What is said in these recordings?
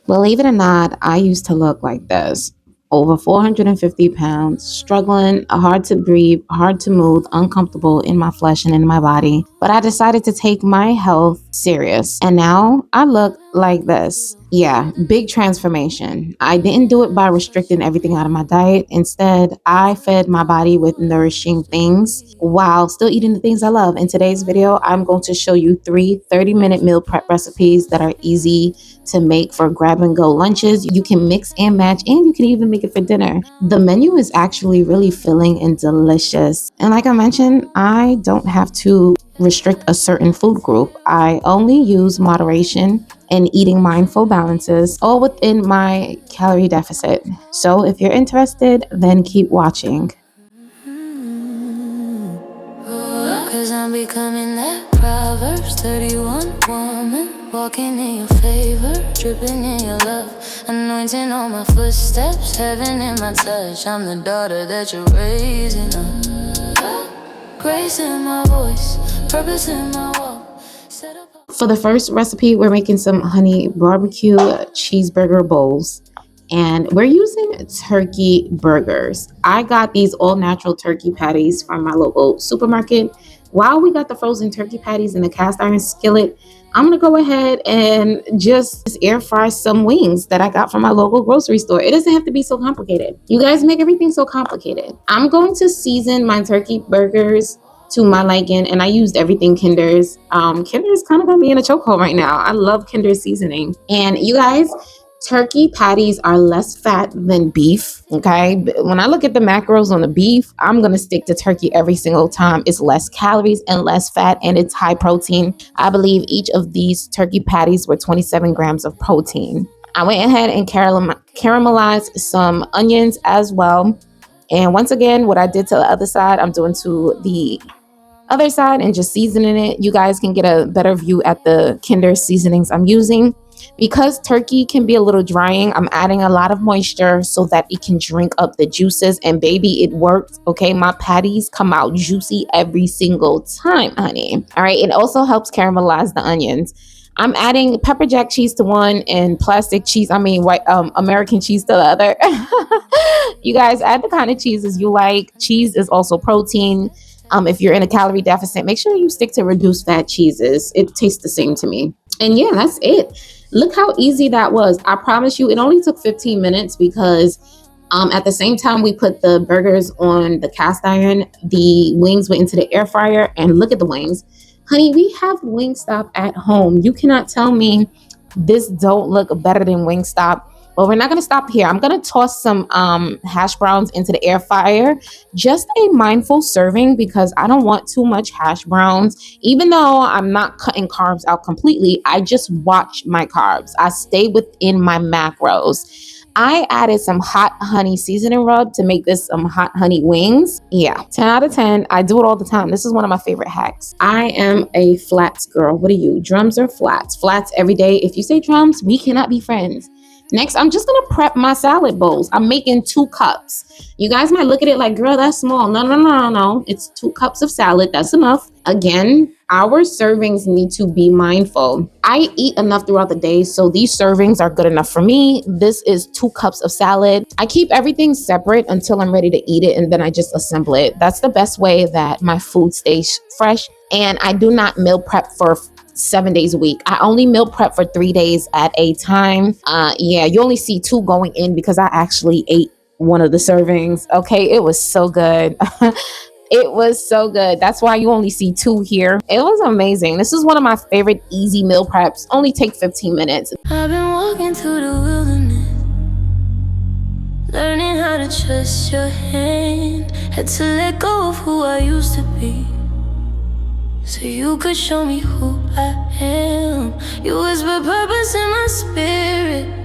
Believe it or not, I used to look like this. Over 450 pounds, struggling, hard to breathe, hard to move, uncomfortable in my flesh and in my body. But I decided to take my health serious. And now I look like this. Yeah, big transformation. I didn't do it by restricting everything out of my diet. Instead, I fed my body with nourishing things while still eating the things I love. In today's video, I'm going to show you 3 30-minute meal prep recipes that are easy to make for grab and go lunches. You can mix and match, and you can even make it for dinner. The menu is actually really filling and delicious. And like I mentioned, I don't have to restrict a certain food group. I only use moderation and eating mindful balances, all within my calorie deficit. So if you're interested, then keep watching. Cause I'm becoming that Proverbs 31 woman, walking in your favor, dripping in your love, anointing all my footsteps, heaven in my touch. I'm the daughter that you're raising up. Grace in my voice, purpose in my walk. For the first recipe, we're making some honey barbecue cheeseburger bowls. And we're using turkey burgers. I got these all natural turkey patties from my local supermarket. While we got the frozen turkey patties in the cast iron skillet, I'm gonna go ahead and just air fry some wings that I got from my local grocery store. It doesn't have to be so complicated. You guys make everything so complicated. I'm going to season my turkey burgers to my liking, and I used everything Kinder's. Kinder's kind of got me in a chokehold right now. I love Kinder's seasoning. And you guys, turkey patties are less fat than beef, okay? When I look at the macros on the beef, I'm gonna stick to turkey every single time. It's less calories and less fat, and it's high protein. I believe each of these turkey patties were 27 grams of protein. I went ahead and caramelized some onions as well. And once again, what I did to the other side, I'm doing to the other side and just seasoning it. You guys can get a better view at the Kinder seasonings I'm using. Because turkey can be a little drying, I'm adding a lot of moisture so that it can drink up the juices. And baby, it worked. Okay, my patties come out juicy every single time, honey. All right, it also helps caramelize the onions. I'm adding pepper jack cheese to one and white American cheese to the other. You guys add the kind of cheeses you like. Cheese is also protein. If you're in a calorie deficit, make sure you stick to reduced fat cheeses. It tastes the same to me. And yeah, that's it. Look how easy that was. I promise you, it only took 15 minutes because at the same time we put the burgers on the cast iron, the wings went into the air fryer, and look at the wings. Honey, we have Wingstop at home. You cannot tell me this don't look better than Wingstop. But we're not going to stop here. I'm going to toss some hash browns into the air fryer. Just a mindful serving because I don't want too much hash browns. Even though I'm not cutting carbs out completely, I just watch my carbs. I stay within my macros. I added some hot honey seasoning rub to make this some hot honey wings. Yeah, 10 out of 10. I do it all the time. This is one of my favorite hacks. I am a flats girl. What are you? Drums or flats? Flats every day. If you say drums, we cannot be friends. Next, I'm just going to prep my salad bowls. I'm making 2 cups. You guys might look at it like, girl, that's small. No. It's 2 cups of salad. That's enough. Again, our servings need to be mindful. I eat enough throughout the day, so these servings are good enough for me. This is 2 cups of salad. I keep everything separate until I'm ready to eat it, and then I just assemble it. That's the best way that my food stays fresh. And I do not meal prep for 7 days a week. I only meal prep for 3 days at a time. Yeah, you only see 2 going in because I actually ate one of the servings. Okay, it was so good. It was so good. That's why you only see 2 here. It was amazing. This is one of my favorite easy meal preps. Only take 15 minutes. I've been walking through the wilderness, learning how to trust your hand. Had to let go of who I used to be, so you could show me who I am. You whisper purpose in my spirit,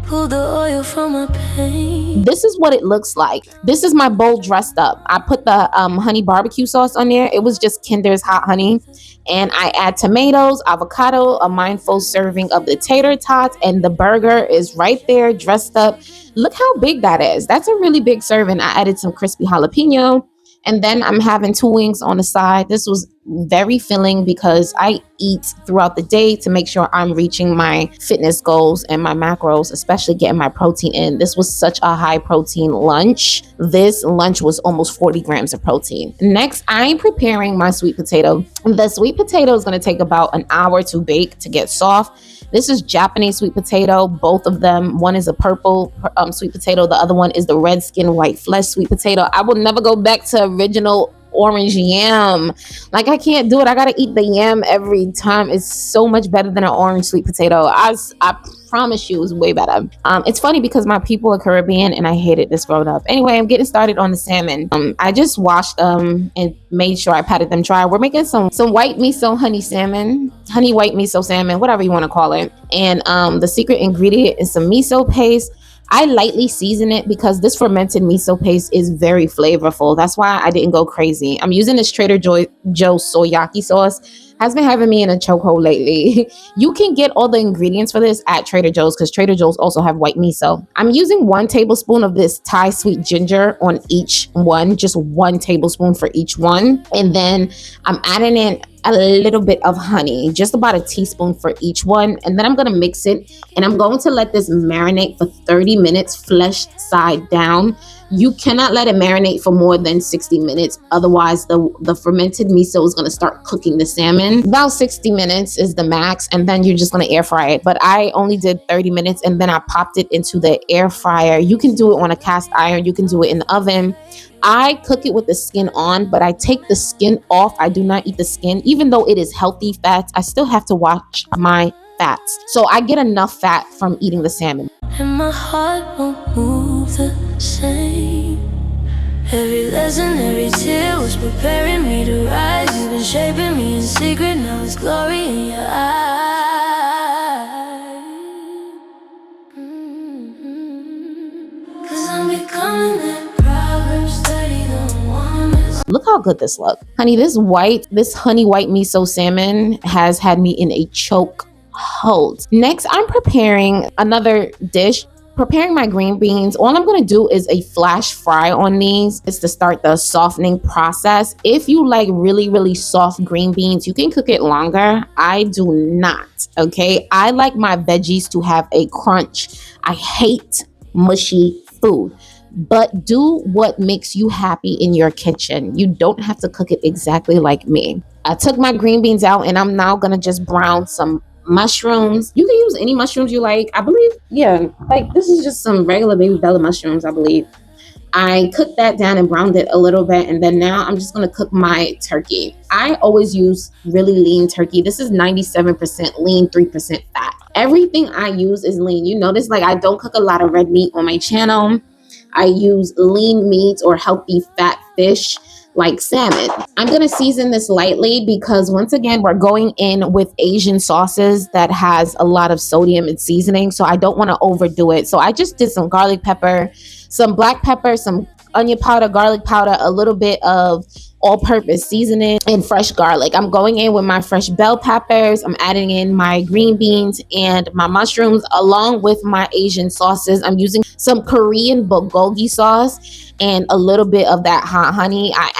pull the oil from my pain. This is what it looks like. This is my bowl dressed up. I put the honey barbecue sauce on there. It was just Kinder's hot honey. And I add tomatoes, avocado, a mindful serving of the tater tots, and the burger is right there dressed up. Look how big that is. That's a really big serving. I added some crispy jalapeno. And then I'm having 2 wings on the side. This was very filling because I eat throughout the day to make sure I'm reaching my fitness goals and my macros, especially getting my protein in. This was such a high protein lunch. This lunch was almost 40 grams of protein. Next, I'm preparing my sweet potato. The sweet potato is going to take about an hour to bake to get soft. This is Japanese sweet potato, both of them. One is a purple sweet potato. The other one is the red skin, white flesh sweet potato. I will never go back to original orange yam. Like, I can't do it. I gotta eat the yam every time. It's so much better than an orange sweet potato. I promise you, it's way better. It's funny because my people are Caribbean and I hated this growing up. Anyway, I'm getting started on the salmon. I just washed them and made sure I patted them dry. We're making some white miso honey salmon, honey white miso salmon, whatever you want to call it. And the secret ingredient is some miso paste. I lightly season it because this fermented miso paste is very flavorful. That's why I didn't go crazy. I'm using this Trader Joe's soyaki sauce. Has been having me in a chokehold lately. You can get all the ingredients for this at Trader Joe's because Trader Joe's also have white miso. I'm using 1 tablespoon of this Thai sweet ginger on each one, just 1 tablespoon for each one. And then I'm adding in a little bit of honey, just about a teaspoon for each one. And then I'm going to mix it and I'm going to let this marinate for 30 minutes, flesh side down. You cannot let it marinate for more than 60 minutes. Otherwise, the fermented miso is going to start cooking the salmon. About 60 minutes is the max, and then you're just going to air fry it. But I only did 30 minutes, and then I popped it into the air fryer. You can do it on a cast iron. You can do it in the oven. I cook it with the skin on, but I take the skin off. I do not eat the skin. Even though it is healthy fats, I still have to watch my fats. So I get enough fat from eating the salmon. And my heart won't move the same. Every lesson, every tear was preparing me to rise. You've been shaping me in secret, now it's glory in your eyes. 'Cause I'm becoming that Proverbs 31 woman. Look how good this looks. Honey, this honey white miso salmon has had me in a choke hold. Next, I'm preparing another dish. Preparing my green beans. All I'm going to do is a flash fry on these. It's to start the softening process. If you like really, really soft green beans, you can cook it longer. I do not, okay? I like my veggies to have a crunch. I hate mushy food. But do what makes you happy in your kitchen. You don't have to cook it exactly like me. I took my green beans out and I'm now going to just brown some mushrooms. You can use any mushrooms you like. I believe, yeah, like this is just some regular baby bella mushrooms, I believe. I cooked that down and browned it a little bit, and then now I'm just going to cook my turkey. I always use really lean turkey. This is 97% lean, 3% fat. Everything I use is lean. You notice, like, I don't cook a lot of red meat on my channel. I use lean meats or healthy fat fish like salmon. I'm going to season this lightly because once again, we're going in with Asian sauces that has a lot of sodium and seasoning. So I don't want to overdo it. So I just did some garlic pepper, some black pepper, some onion powder, garlic powder, a little bit of all-purpose seasoning, and fresh garlic. I'm going in with my fresh bell peppers. I'm adding in my green beans and my mushrooms along with my Asian sauces. I'm using some Korean bulgogi sauce and a little bit of that hot honey. I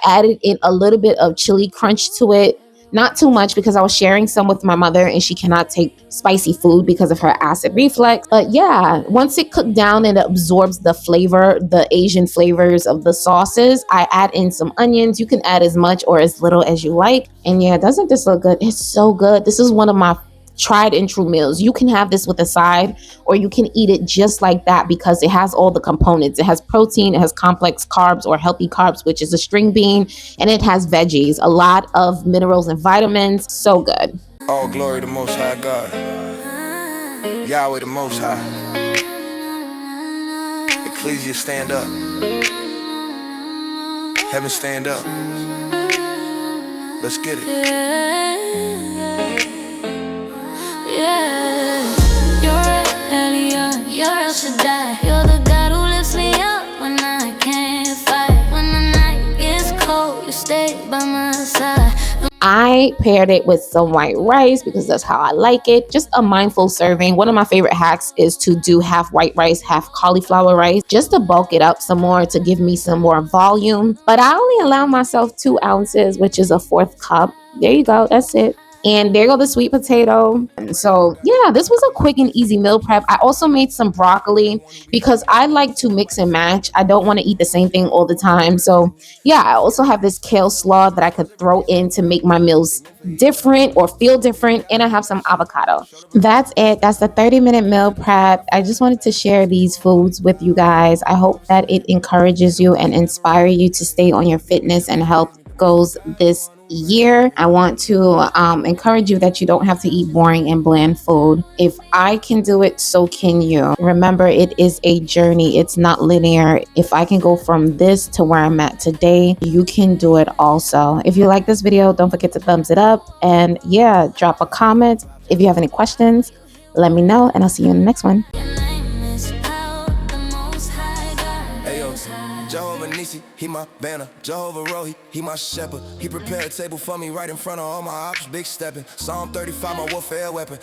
added in a little bit of chili crunch to it. Not too much because I was sharing some with my mother and she cannot take spicy food because of her acid reflux. But yeah, once it cooked down and it absorbs the flavor, the Asian flavors of the sauces, I add in some onions. You can add as much or as little as you like. And yeah, doesn't this look good? It's so good. This is one of my tried and true meals. You can have this with a side or you can eat it just like that because it has all the components. It has protein, it has complex carbs or healthy carbs, which is a string bean, and it has veggies, a lot of minerals and vitamins. So good. All glory to Most High God, Yahweh the Most High. Ecclesia, stand up. Heaven, stand up. Let's get it. Yeah, you're Elion, you're El Shaddai. You're the God who lifts me up when I can't fight. When the night gets cold, you stay by my side. I paired it with some white rice because that's how I like it. Just a mindful serving. One of my favorite hacks is to do half white rice, half cauliflower rice, just to bulk it up some more, to give me some more volume. But I only allow myself 2 ounces, which is a fourth cup. There you go. That's it. And there go the sweet potato. And so yeah, this was a quick and easy meal prep. I also made some broccoli because I like to mix and match. I don't want to eat the same thing all the time. So yeah, I also have this kale slaw that I could throw in to make my meals different or feel different. And I have some avocado. That's it. That's the 30-minute meal prep. I just wanted to share these foods with you guys. I hope that it encourages you and inspire you to stay on your fitness and health goals this year. I want to encourage you that you don't have to eat boring and bland food. If I can do it, so can you. Remember, it is a journey. It's not linear. If I can go from this to where I'm at today, you can do it also. If you like this video, don't forget to thumbs it up. And yeah, drop a comment. If you have any questions, let me know, and I'll see you in the next one. Jehovah Nisi, he my banner. Jehovah Rohi, he my shepherd. He prepared a table for me right in front of all my ops, big stepping. Psalm 35, my warfare weapon.